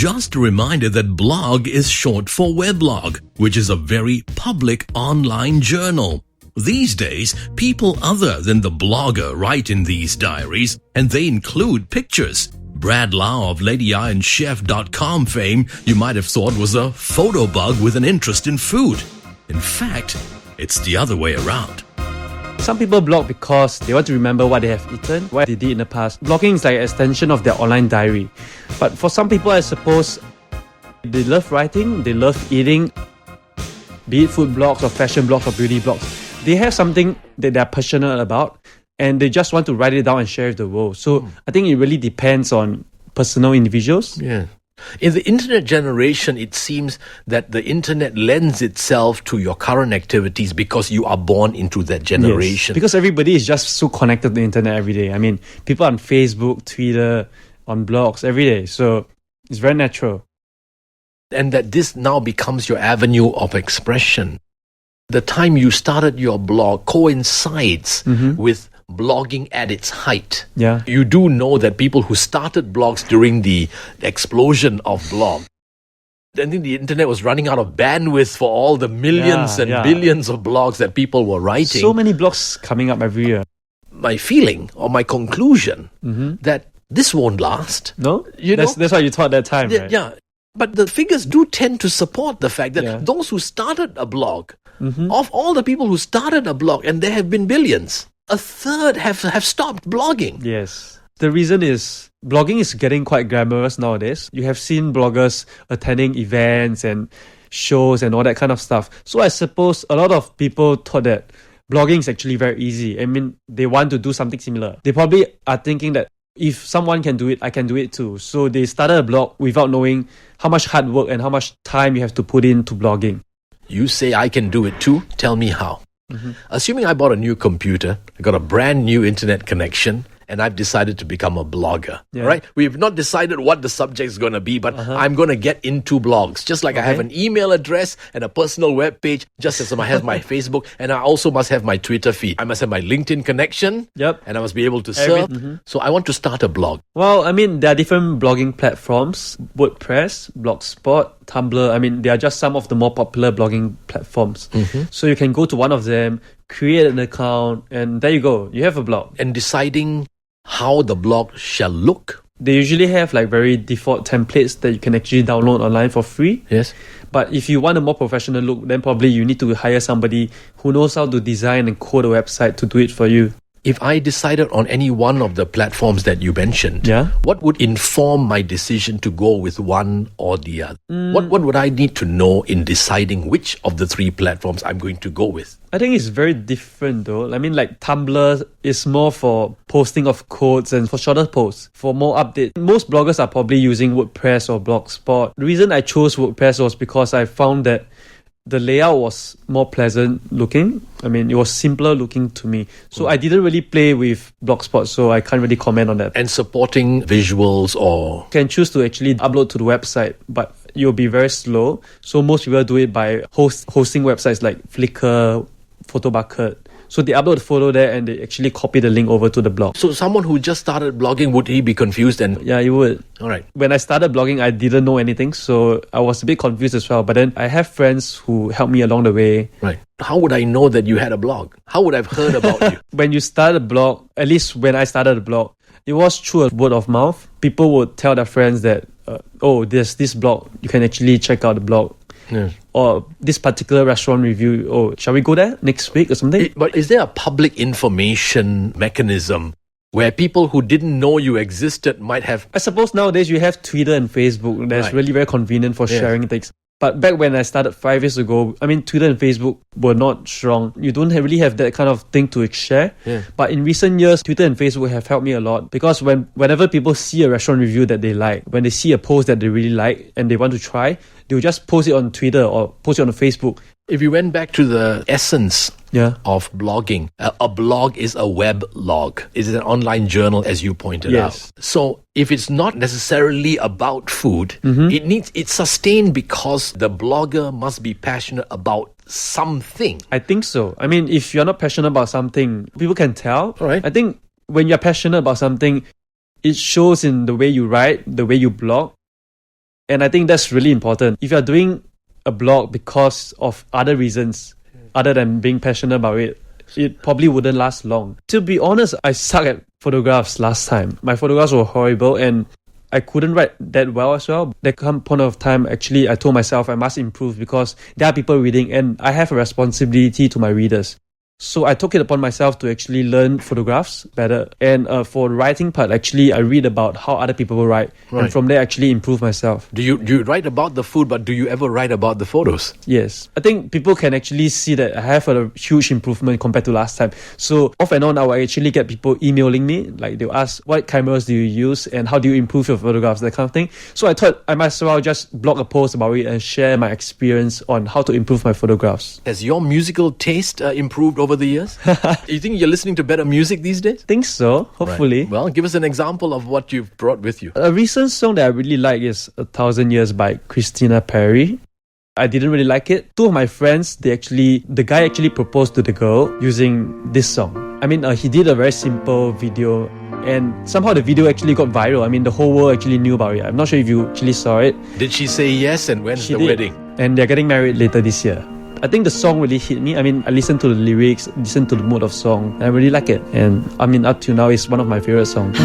Just a reminder that blog is short for weblog, which is a very public online journal. These days, people other than the blogger write in these diaries, and they include pictures. Brad Lau of ladyironchef.com fame you might have thought was a photo bug with an interest in food. In fact, it's the other way around. Some people blog because they want to remember what they have eaten, what they did in the past. Blogging is like an extension of their online diary. But for some people, I suppose, they love writing, they love eating, be it food blogs or fashion blogs or beauty blogs. They have something that they're passionate about and they just want to write it down and share with the world. So I think it really depends on personal individuals. Yeah. In the internet generation, it seems that the internet lends itself to your current activities because you are born into that generation. Yes, because everybody is just so connected to the internet every day. I mean, people on Facebook, Twitter, on blogs every day. So it's very natural. And that this now becomes your avenue of expression. The time you started your blog coincides with blogging at its height. Yeah. You do know that people who started blogs during the explosion of blog, I think the internet was running out of bandwidth for all the millions and billions of blogs that people were writing. So many blogs coming up every year. My feeling or my conclusion that this won't last. No? That's what you thought that time, right? Yeah. But the figures do tend to support the fact that those who started a blog, of all the people who started a blog, and there have been billions, a third have stopped blogging. Yes. The reason is blogging is getting quite glamorous nowadays. You have seen bloggers attending events and shows and all that kind of stuff. So I suppose a lot of people thought that blogging is actually very easy. I mean, they want to do something similar. They probably are thinking that if someone can do it, I can do it too. So they started a blog without knowing how much hard work and how much time you have to put into blogging. You say I can do it too? Tell me how. Assuming I bought a new computer, I got a brand new internet connection, and I've decided to become a blogger. Right? We've not decided what the subject is going to be, but I'm going to get into blogs. Just like I have an email address and a personal web page, just as I have my Facebook, and I also must have my Twitter feed. I must have my LinkedIn connection, and I must be able to serve. So I want to start a blog. Well, I mean, there are different blogging platforms. WordPress, Blogspot, Tumblr. I mean, they are just some of the more popular blogging platforms. So you can go to one of them, create an account, and there you go. You have a blog. And deciding how the blog shall look. They usually have like very default templates that you can actually download online for free. Yes. But if you want a more professional look, then probably you need to hire somebody who knows how to design and code a website to do it for you. If I decided on any one of the platforms that you mentioned, what would inform my decision to go with one or the other? What would I need to know in deciding which of the three platforms I'm going to go with? I think it's very different though. I mean, like Tumblr is more for posting of codes and for shorter posts, for more updates. Most bloggers are probably using WordPress or Blogspot. The reason I chose WordPress was because I found that the layout was more pleasant looking. I mean, it was simpler looking to me. So I didn't really play with Blogspot, so I can't really comment on that. And supporting visuals or... You can choose to actually upload to the website, but you'll be very slow. So most people do it by hosting websites like Flickr, Photobucket. So they upload the photo there and they actually copy the link over to the blog. So someone who just started blogging, would he be confused? And yeah, he would. All right. When I started blogging, I didn't know anything, so I was a bit confused as well. But then I have friends who helped me along the way. Right. How would I know that you had a blog? How would I have heard about you? When you start a blog, at least when I started a blog, it was through a word of mouth. People would tell their friends that, there's this blog. You can actually check out the blog. Yes. Or this particular restaurant review, shall we go there next week or something? But is there a public information mechanism where people who didn't know you existed might have... I suppose nowadays you have Twitter and Facebook. That's really very convenient for sharing things. But back when I started 5 years ago, I mean, Twitter and Facebook were not strong. You don't really have that kind of thing to share. Yeah. But in recent years, Twitter and Facebook have helped me a lot because whenever people see a restaurant review that they like, when they see a post that they really like and they want to try, they'll just post it on Twitter or post it on Facebook. If you went back to the essence of blogging, a blog is a web log. It's an online journal, as you pointed out. So if it's not necessarily about food, it's sustained because the blogger must be passionate about something. I think so. I mean, if you're not passionate about something, people can tell. Right. I think when you're passionate about something, it shows in the way you write, the way you blog, And I think that's really important. If you're doing a blog because of other reasons, other than being passionate about it, it probably wouldn't last long. To be honest, I suck at photographs last time. My photographs were horrible and I couldn't write that well as well. At some point of time, actually, I told myself I must improve because there are people reading and I have a responsibility to my readers. So I took it upon myself to actually learn photographs better. And for the writing part, actually, I read about how other people write. Right. And from there, actually improve myself. Do you write about the food, but do you ever write about the photos? Yes. I think people can actually see that I have a huge improvement compared to last time. So off and on, I will actually get people emailing me. Like they'll ask, what cameras do you use? And how do you improve your photographs? That kind of thing. So I thought I might as well just blog a post about it and share my experience on how to improve my photographs. Has your musical taste improved over the years? You think you're listening to better music these days? Think so, hopefully. Right. Well, give us an example of what you've brought with you. A recent song that I really like is 1,000 Years by Christina Perri. I didn't really like it. Two of my friends, the guy actually proposed to the girl using this song. I mean, he did a very simple video and somehow the video actually got viral. I mean, the whole world actually knew about it. I'm not sure if you actually saw it. Did she say yes, and when's the wedding? And they're getting married later this year. I think the song really hit me. I mean, I listened to the lyrics, listened to the mood of song, and I really like it. And I mean, up to now, it's one of my favorite songs.